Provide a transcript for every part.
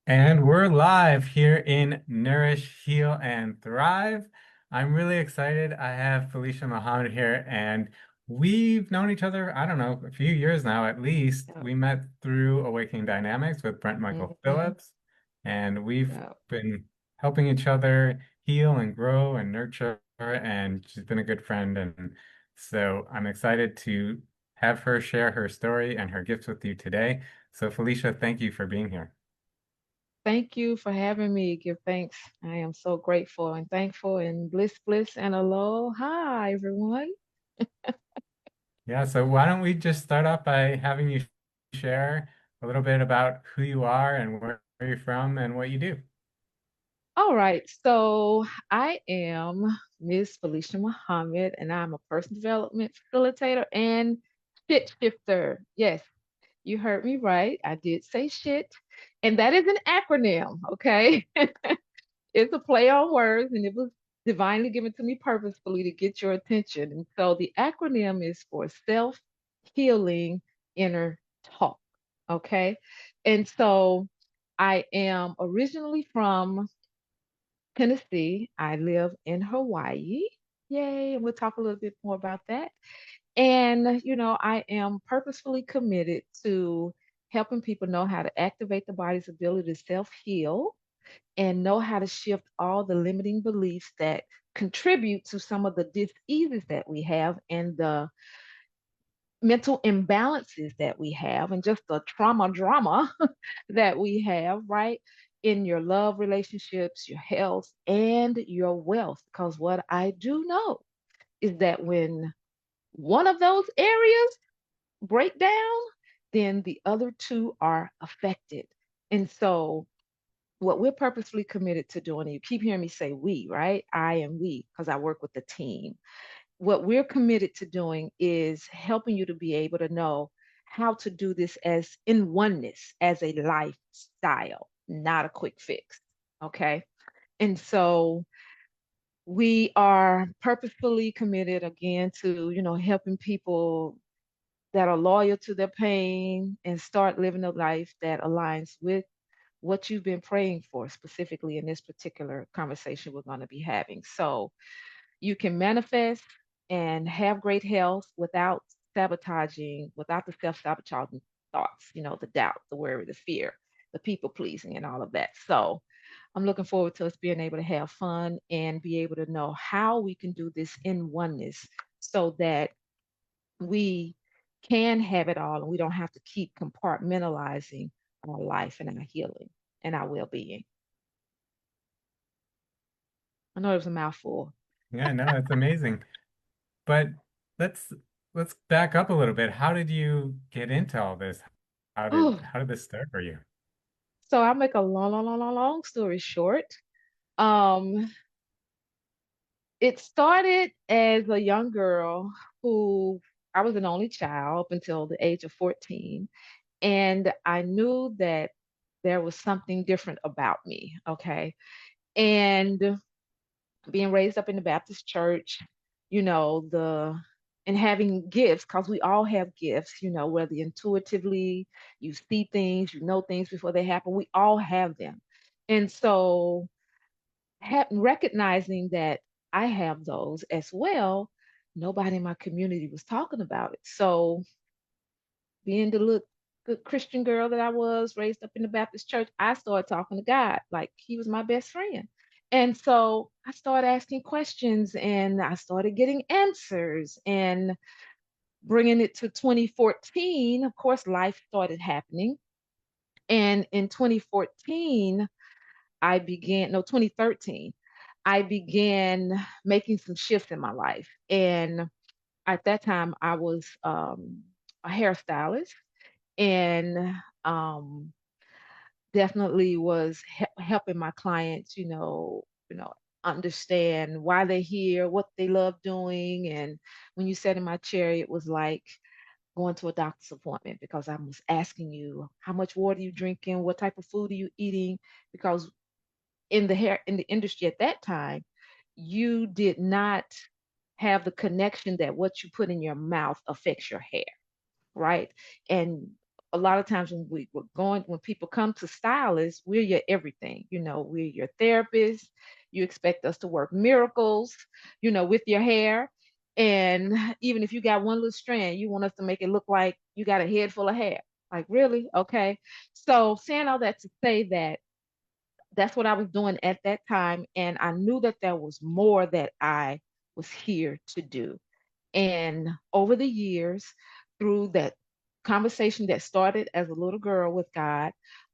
And we're live here in Nourish, Heal, and Thrive. I'm really excited. I have Felicia Muhammad here, and we've known each other, I don't know, a few years now at least. Yep. We met through Awakening Dynamics with Brent Michael Hmm. Phillips, and we've Yep. been helping each other heal and grow and nurture, and she's been a good friend. And so I'm excited to have her share her story and her gifts with you today. So, Felicia, thank you for being here. Thank you for having me. Give thanks. I am so grateful and thankful and bliss and aloha, everyone. Yeah, so why don't we just start off by having you share a little bit about who you are and where you're from and what you do. All right. So I am Ms. Felicia Muhammad, and I'm a personal development facilitator and shit shifter. Yes, you heard me right. I did say shit. And that is an acronym, okay? It's a play on words, and it was divinely given to me purposefully to get your attention. And so the acronym is for self healing inner talk. Okay. And so I am originally from Tennessee. I live in Hawaii. Yay. And we'll talk a little bit more about that. And, I am purposefully committed to helping people know how to activate the body's ability to self heal and know how to shift all the limiting beliefs that contribute to some of the diseases that we have and the mental imbalances that we have and just the trauma drama that we have, right? In your love relationships, your health, and your wealth. Because what I do know is that when one of those areas break down, then the other two are affected. And so what we're purposely committed to doing, and you keep hearing me say we, right? I and we, because I work with the team. What we're committed to doing is helping you to be able to know how to do this as in oneness, as a lifestyle, not a quick fix. Okay. And so we are purposefully committed again to, helping people that are loyal to their pain and start living a life that aligns with what you've been praying for, specifically in this particular conversation we're going to be having. So you can manifest and have great health without sabotaging, without the self sabotaging thoughts, the doubt, the worry, the fear, the people pleasing, and all of that. So I'm looking forward to us being able to have fun and be able to know how we can do this in oneness so that we can have it all and we don't have to keep compartmentalizing our life and our healing and our well being. I know it was a mouthful. Yeah, no, it's amazing. But let's let's back up a little bit. How did you get into all this? Oh, How did this start for you? so I'll make a long story short. Um, it started as a young girl who I was an only child up until the age of 14. And I knew that there was something different about me. Okay. And being raised up in the Baptist church, the and having gifts, because we all have gifts, whether intuitively you see things, you know things before they happen, we all have them. And so recognizing that I have those as well, nobody in my community was talking about it. So being the little good Christian girl that I was, raised up in the Baptist church, I started talking to God like he was my best friend. And so I started asking questions and I started getting answers and bringing it to 2014. Of course, life started happening. And in 2014, I began, no, 2013, I began making some shifts in my life. And at that time, I was a hairstylist and um, definitely was helping my clients, understand why they're here, what they love doing. And when you sat in my chair, it was like going to a doctor's appointment because I was asking you how much water you drinking, what type of food are you eating, because in the industry at that time, you did not have the connection that what you put in your mouth affects your hair, right? And a lot of times when people come to stylists, we're your everything. We're your therapist. You expect us to work miracles, with your hair. And even if you got one little strand, you want us to make it look like you got a head full of hair. Like, really? Okay. So, saying all that to say that that's what I was doing at that time. And I knew that there was more that I was here to do. And over the years, through that conversation that started as a little girl with God,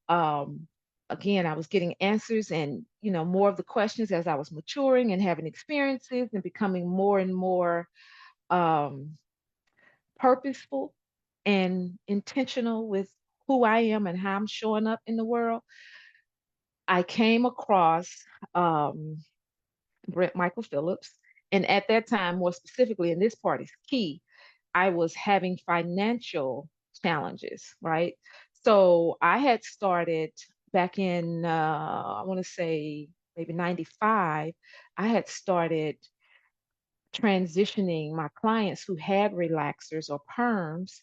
um, again, I was getting answers and, more of the questions as I was maturing and having experiences and becoming more and more um, purposeful and intentional with who I am and how I'm showing up in the world. I came across um, Brent Michael Phillips. And at that time, more specifically, and this part is key, I was having financial challenges, right? So I had started back in, I want to say maybe 95, I had started transitioning my clients who had relaxers or perms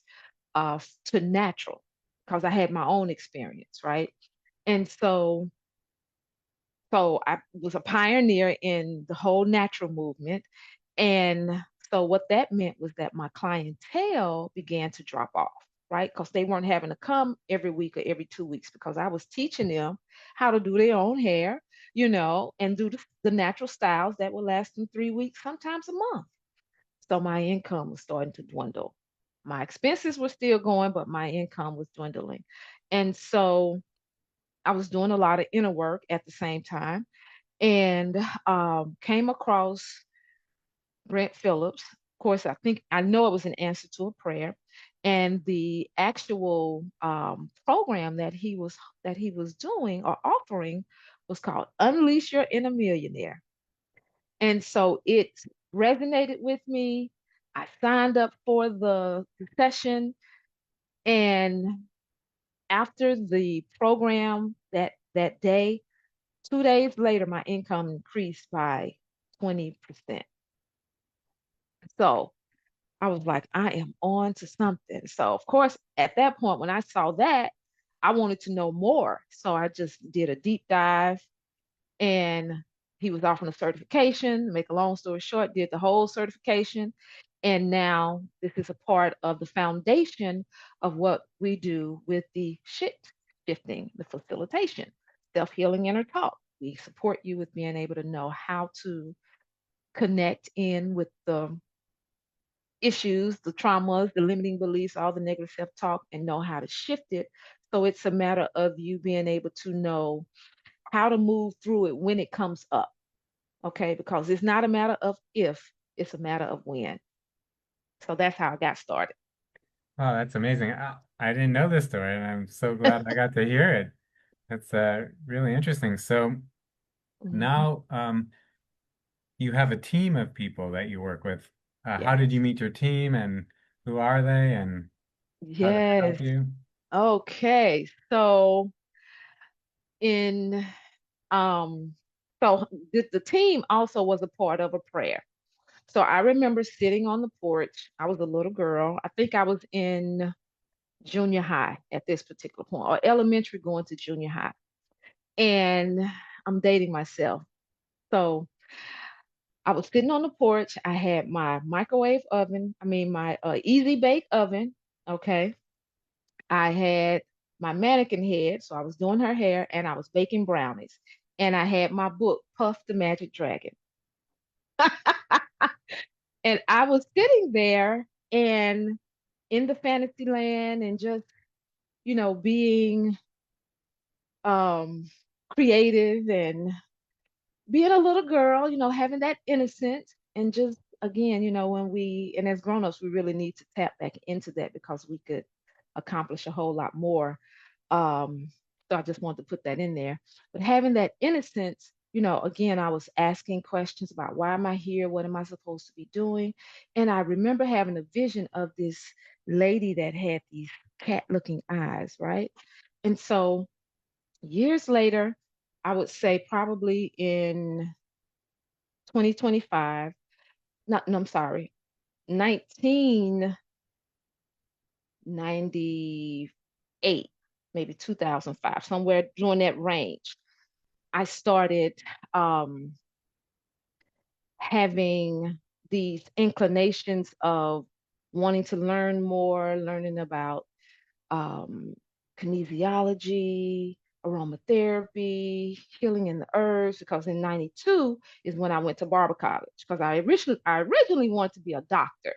to natural because I had my own experience, right? And so I was a pioneer in the whole natural movement. And so what that meant was that my clientele began to drop off, right? Because they weren't having to come every week or every 2 weeks because I was teaching them how to do their own hair, and do the natural styles that would last them 3 weeks, sometimes a month. So my income was starting to dwindle. My expenses were still going, but my income was dwindling. And so I was doing a lot of inner work at the same time and came across Brent Phillips. Of course, I know it was an answer to a prayer, and the actual program that he was doing or offering was called Unleash Your Inner Millionaire, and so it resonated with me. I signed up for the session, and after the program that day, 2 days later, my income increased by 20%. So I was like, I am on to something. So, of course, at that point, when I saw that, I wanted to know more. So I just did a deep dive and he was offering a certification. Make a long story short, did the whole certification. And now this is a part of the foundation of what we do with the shifting, the facilitation, self healing inner talk. We support you with being able to know how to connect in with the issues, the traumas, the limiting beliefs, all the negative self talk, and know how to shift it. So it's a matter of you being able to know how to move through it when it comes up. Okay. Because it's not a matter of if, it's a matter of when. So that's how I got started. Oh, that's amazing. I didn't know this story, and I'm so glad I got to hear it. That's really interesting. So Mhm. now you have a team of people that you work with. How did you Yes. meet your team, and who are they, and how do they Yes. help you? Okay. In um so the team also was a part of a prayer. So I remember sitting on the porch. I was a little girl. I think I was in junior high at this particular point, or elementary going to junior high. And I'm dating myself. So I was sitting on the porch. I had my microwave oven, my easy bake oven. Okay. I had my mannequin head. So I was doing her hair and I was baking brownies. And I had my book, Puff the Magic Dragon. And I was sitting there and in the fantasy land and just, being um creative and being a little girl, having that innocence and just again, when we and as grown-ups, we really need to tap back into that because we could accomplish a whole lot more. Um, so I just wanted to put that in there. But having that innocence, again, I was asking questions about why am I here? What am I supposed to be doing? And I remember having a vision of this lady that had these cat-looking eyes, right? And so years later, I would say probably in 2025, not, no, I'm sorry, 1995, maybe 2005, somewhere during that range, I started um, having these inclinations of wanting to learn more, learning about um, kinesiology, aromatherapy, healing in the herbs, because in 92 is when I went to barber college because I originally wanted to be a doctor.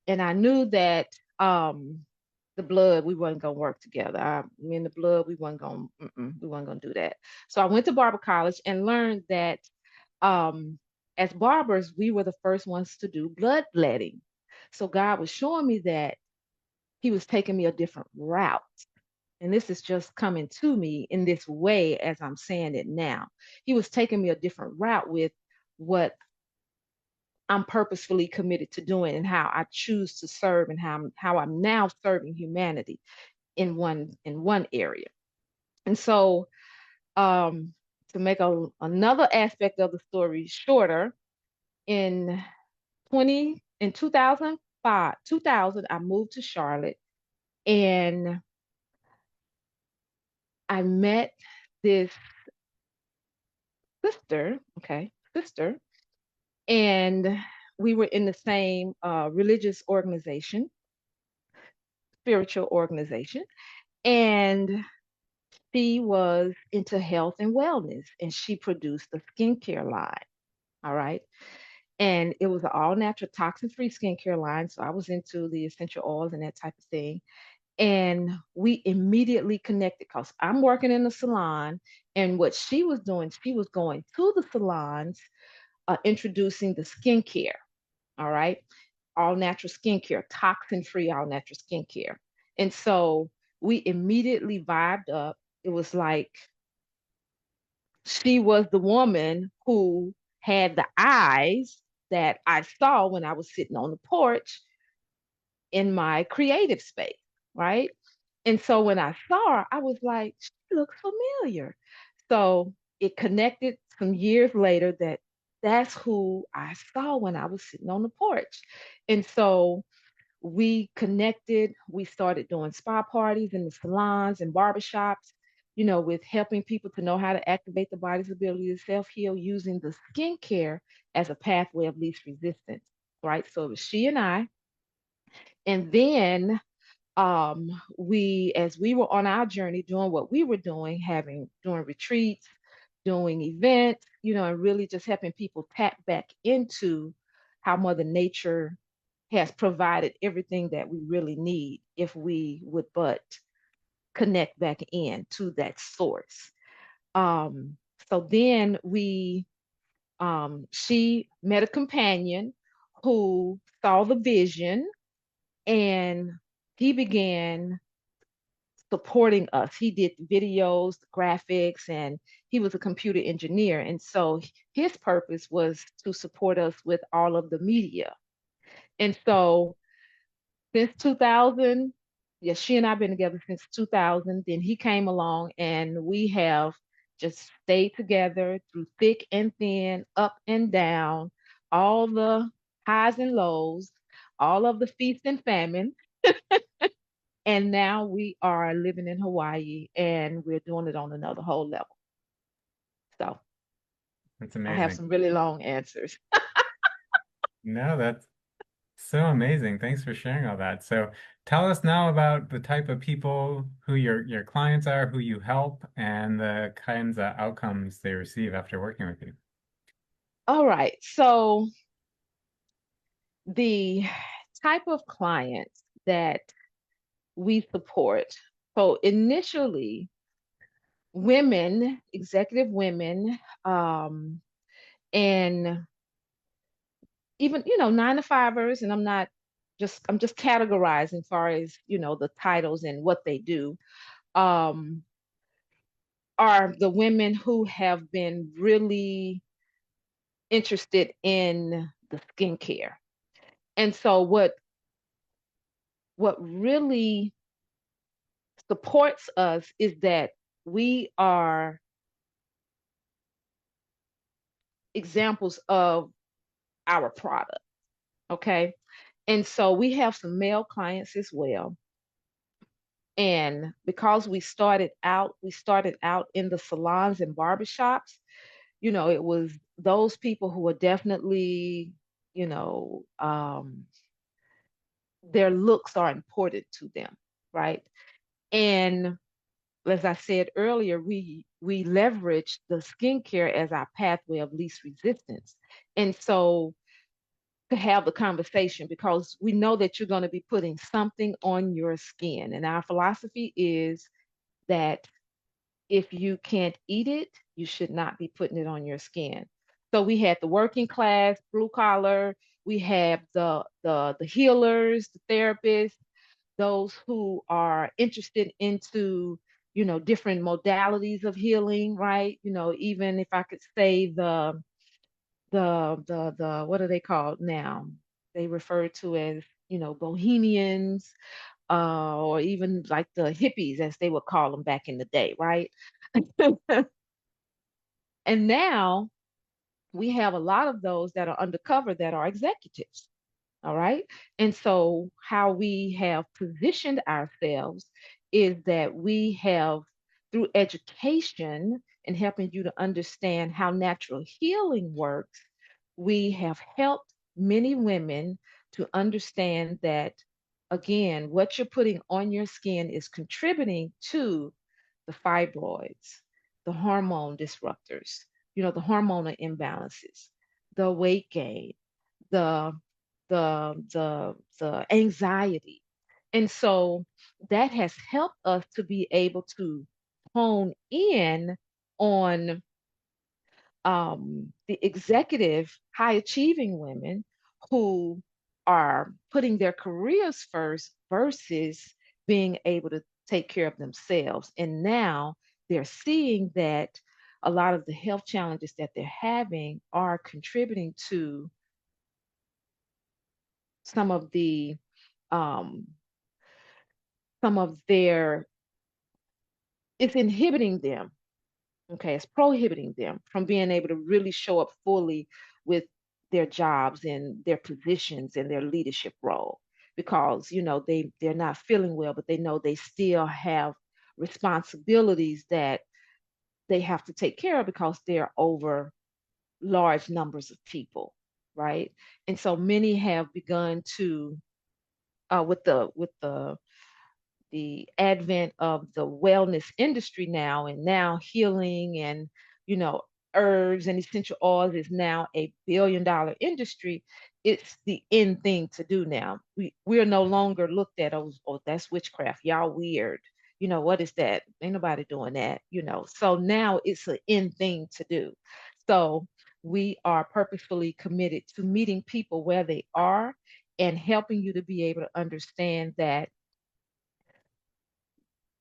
And I knew that the blood, we wasn't gonna work together. Me and the blood, we wasn't gonna do that. So I went to barber college and learned that um, as barbers, we were the first ones to do bloodletting. So God was showing me that He was taking me a different route. And this is just coming to me in this way as I'm saying it now. He was taking me a different route with what I'm purposefully committed to doing and how I choose to serve and how I'm now serving humanity in one area. And so to make another aspect of the story shorter, in 2000 I moved to Charlotte and I met this sister, and we were in the same religious organization, spiritual organization, and she was into health and wellness, and she produced a skincare line. All right. And it was an all natural, toxin free skincare line. So I was into the essential oils and that type of thing. And we immediately connected because I'm working in the salon. And what she was doing, she was going to the salons, introducing the skincare. All right. All natural skincare, toxin free, all natural skincare. And so we immediately vibed up. It was like she was the woman who had the eyes that I saw when I was sitting on the porch in my creative space, right? And so when I saw her, I was like, she looks familiar. So it connected some years later that that's who I saw when I was sitting on the porch. And so we connected. We started doing spa parties in the salons and barbershops, with helping people to know how to activate the body's ability to self heal using the skincare as a pathway of least resistance, right? So it was she and I. And then as we were on our journey doing what we were doing, doing retreats, doing events, and really just helping people tap back into how Mother Nature has provided everything that we really need if we would but connect back in to that source. Um, so then she met a companion who saw the vision, and he began supporting us. He did videos, graphics, and he was a computer engineer. And so his purpose was to support us with all of the media. And so since 2000, yes, she and I've been together since 2000. Then he came along and we have just stayed together through thick and thin, up and down, all the highs and lows, all of the feast and famine. And now we are living in Hawaii and we're doing it on another whole level. So That's I have amazing. some really long answers. No, that's so amazing. Thanks for sharing all that. So tell us now about the type of people who your clients are, who you help, and the kinds of outcomes they receive after working with you. All right. So the type of clients that we support. So initially, women, executive women, and even, 9 to 5ers, and I'm just categorizing far as, the titles and what they do, um, are the women who have been really interested in the skincare. And so what really supports us is that we are examples of our product. Okay. And so we have some male clients as well. And because we started out in the salons and barbershops, it was those people who were definitely, you know, their looks are important to them, right? And as I said earlier, we leverage the skincare as our pathway of least resistance. And so to have the conversation, because we know that you're going to be putting something on your skin. And our philosophy is that if you can't eat it, you should not be putting it on your skin. So we had the working class, blue collar, we have the healers, the therapists, those who are interested into, different modalities of healing, right? Even if I could say the what are they called now? They refer to as, bohemians, or even like the hippies, as they would call them back in the day, right? And now we have a lot of those that are undercover that are executives. All right. And so, how we have positioned ourselves is that we have, through education and helping you to understand how natural healing works, we have helped many women to understand that, again, what you're putting on your skin is contributing to the fibroids, the hormone disruptors, the hormonal imbalances, the weight gain, the the anxiety. And so that has helped us to be able to hone in on the executive, high achieving women who are putting their careers first versus being able to take care of themselves. And now they're seeing that a lot of the health challenges that they're having are contributing to some of the um, some of their, it's inhibiting them. Okay, it's prohibiting them from being able to really show up fully with their jobs and their positions and their leadership role, because they're not feeling well, but they know they still have responsibilities that they have to take care of because they're over large numbers of people, right? And so many have begun to, with the advent of the wellness industry now, and now healing and, you know herbs and essential oils is now a billion-dollar industry. It's the in thing to do now. We are no longer looked at, oh, that's witchcraft, y'all weird, what is that, ain't nobody doing that, so now it's an in thing to do. So we are purposefully committed to meeting people where they are and helping you to be able to understand that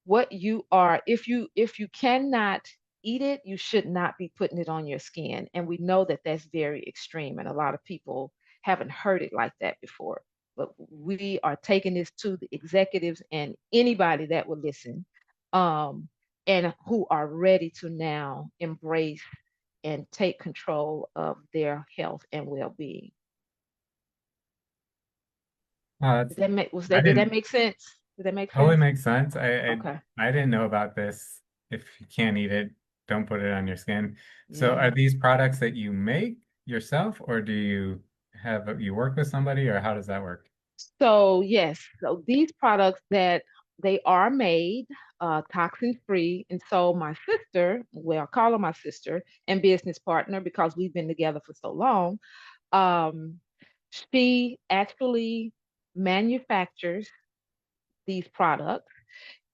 what you are, if you cannot eat it, you should not be putting it on your skin. And we know that that's very extreme, and a lot of people haven't heard it like that before. But we are taking this to the executives and anybody that will listen, um, and who are ready to now embrace and take control of their health and well-being. That's, Did that make was I that did that didn't make sense? Did that make totally sense? make sense. Okay. I didn't know about this. If you can't eat it, don't put it on your skin. So are Yeah. these products that you make yourself, or do you work with somebody, or how does that work? So yes, so these products that they are made toxin free, and so my sister, well, I call her my sister and business partner because we've been together for so long. Um, she actually manufactures these products,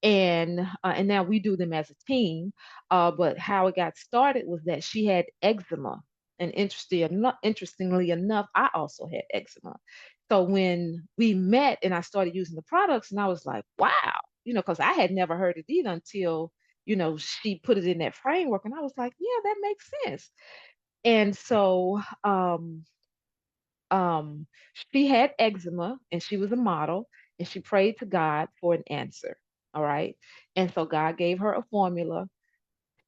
and now we do them as a team. But how it got started was that she had eczema, and interestingly enough, I also had eczema. So when we met and I started using the products, and I was like, wow, because I had never heard it either until she put it in that framework, and I was like, yeah, that makes sense. And so um, she had eczema and she was a model, and she prayed to God for an answer. All right. And so God gave her a formula.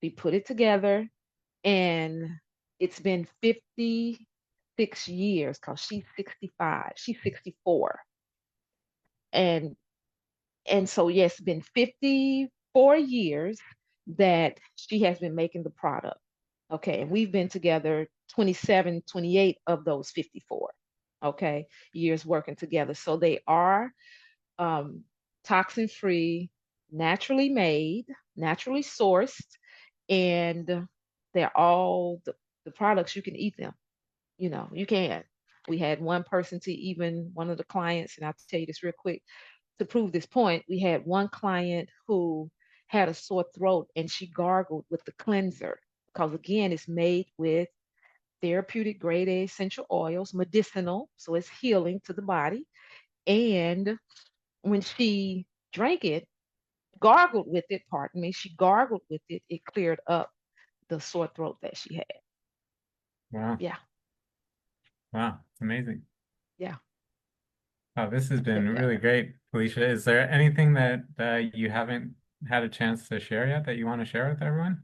She put it together, and it's been 56 years because she's 65, she's 64. And And so, yes, it's been 54 years that she has been making the product. Okay. And we've been together 27, 28 of those 54, okay, years working together. So they are um, toxin free, naturally made, naturally sourced, and they're all the products you can eat them. You can. We had one person to even one of the clients, and I'll tell you this real quick to prove this point. We had one client who had a sore throat and she gargled with the cleanser because, again, it's made with therapeutic grade A essential oils, medicinal, so it's healing to the body. And when she drank it, gargled with it, pardon me, she gargled with it, it cleared up the sore throat that she had. Wow. Yeah, Wow. Amazing. yeah, Wow, this has yeah, been yeah. really great, Felicia. Is there anything that you haven't had a chance to share yet that you want to share with everyone?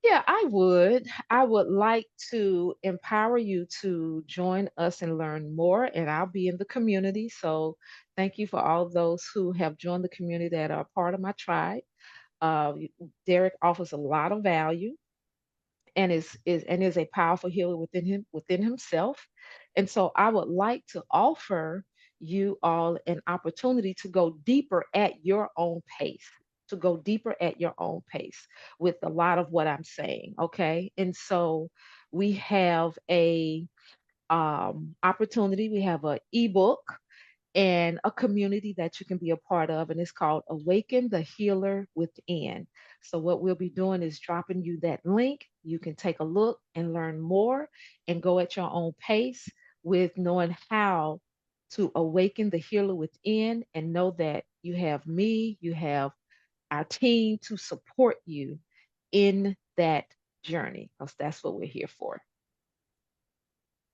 Yeah, I would. I would like to empower you to join us and learn more, and I'll be in the community. So, thank you for all of those who have joined the community that are part of my tribe. Uh, Derek offers a lot of value and is a powerful healer within himself. And so I would like to offer you all an opportunity to go deeper at your own pace, to go deeper at your own pace with a lot of what I'm saying. Okay. And so we have a opportunity. We have an ebook and a community that you can be a part of, and it's called Awaken the Healer Within. So, what we'll be doing is dropping you that link. You can take a look and learn more and go at your own pace with knowing how to awaken the healer within and know that you have me, you have our team to support you in that journey because that's what we're here for.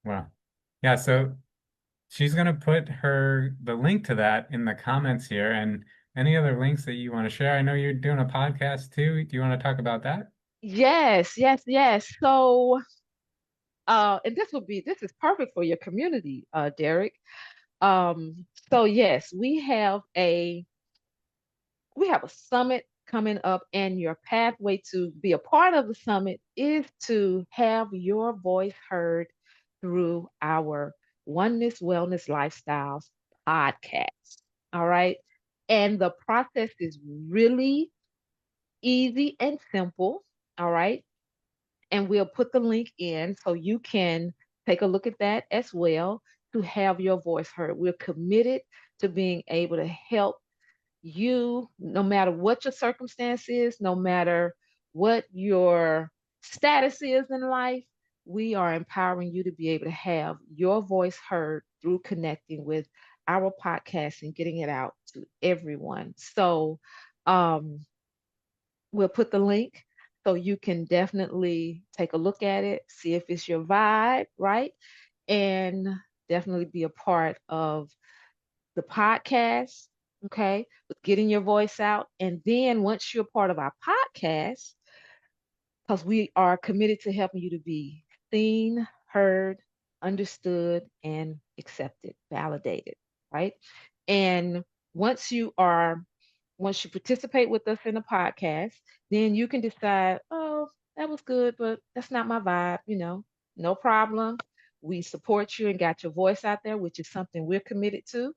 Wow. Yeah, so she's gonna put the link to that in the comments here and any other links that you want to share. I know you're doing a podcast too. Do you want to talk about that? Yes, yes, yes. So, and this is perfect for your community, Derek. So yes, we have a summit coming up, and your pathway to be a part of the summit is to have your voice heard through our Oneness Wellness Lifestyles podcast. All right. And the process is really easy and simple. All right. And we'll put the link in so you can take a look at that as well to have your voice heard. We're committed to being able to help you, no matter what your circumstance is, no matter what your status is in life. We are empowering you to be able to have your voice heard through connecting with our podcast and getting it out to everyone. So, um, we'll put the link so you can definitely take a look at it, see if it's your vibe, right? And definitely be a part of the podcast, okay, with getting your voice out. And then once you're part of our podcast, because we are committed to helping you to be seen, heard, understood, and accepted, validated, right? And once you are, once you participate with us in the podcast, then you can decide, oh, that was good, but that's not my vibe, no problem. We support you and got your voice out there, which is something we're committed to.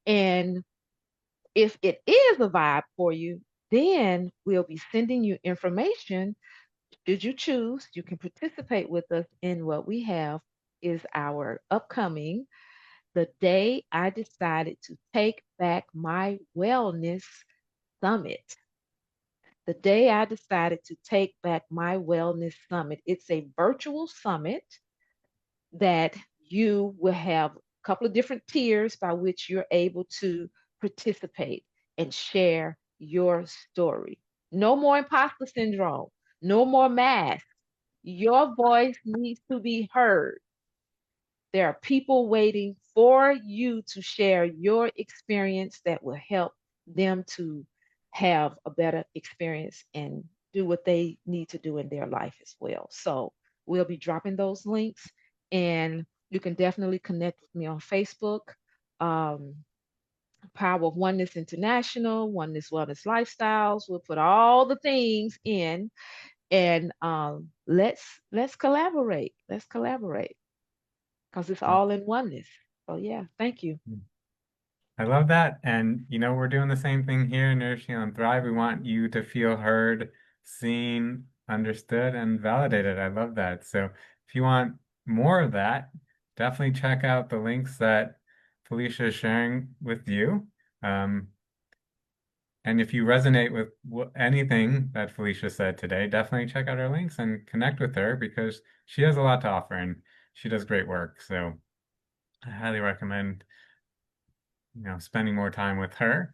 And if it is a vibe for you, then we'll be sending you information. Should you choose, you can participate with us in what we have is our upcoming The Day I Decided to Take Back My Wellness Summit. The day I decided to take back my wellness summit. It's a virtual summit that you will have a couple of different tiers by which you're able to participate and share your story. No more imposter syndrome, no more masks. Your voice needs to be heard. There are people waiting for you to share your experience that will help them to have a better experience and do what they need to do in their life as well. So we'll be dropping those links, and you can definitely connect with me on Facebook. Um, Power of Oneness International, Oneness Wellness Lifestyles. We'll put all the things in, and let's collaborate. Let's collaborate because it's Uh, all in oneness. So yeah, thank you. I love that. And, we're doing the same thing here in Nourishing on Thrive. We want you to feel heard, seen, understood, and validated. I love that. So if you want more of that, definitely check out the links that Felicia is sharing with you. Um, and if you resonate with anything that Felicia said today, definitely check out her links and connect with her because she has a lot to offer and she does great work. So I highly recommend, spending more time with her.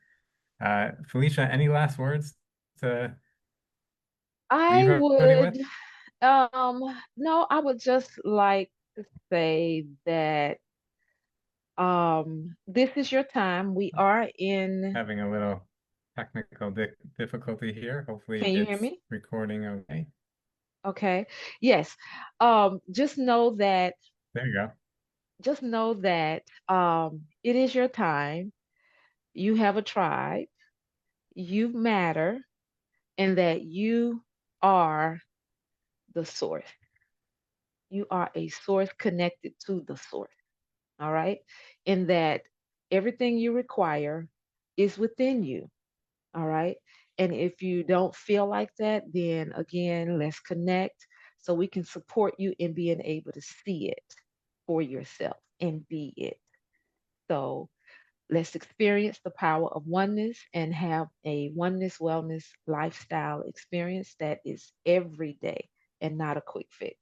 Felicia, any last words to I leave everybody with? would no, I would just like to say that this is your time. We are in, Having a little technical difficulty here. Hopefully can you hear it's me? recording okay. Okay. Yes. Just know that There you go. it is your time. You have a tribe, you matter, and that you are the source. You are a source connected to the source. All right. And that everything you require is within you. All right. And if you don't feel like that, then again, let's connect so we can support you in being able to see it for yourself and be it. So let's experience the power of oneness and have a oneness wellness lifestyle experience that is every day and not a quick fix.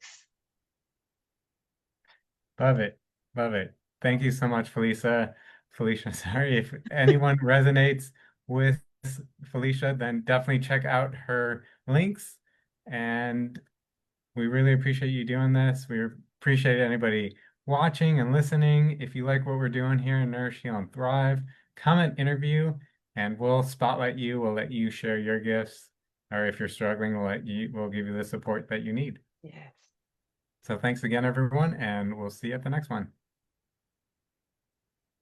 Love it. Love it. Thank you so much, Felicia. Felicia, sorry. If anyone resonates with Felicia, then definitely check out her links. And we really appreciate you doing this. We appreciate anybody watching and listening. If you like what we're doing here in Nourish, Heal, and Thrive, comment interview, and we'll spotlight you. We'll let you share your gifts, or if you're struggling, we'll give you the support that you need. Yes. So thanks again, everyone, and we'll see you at the next one.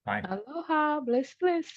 Bye. Aloha, bliss, bliss.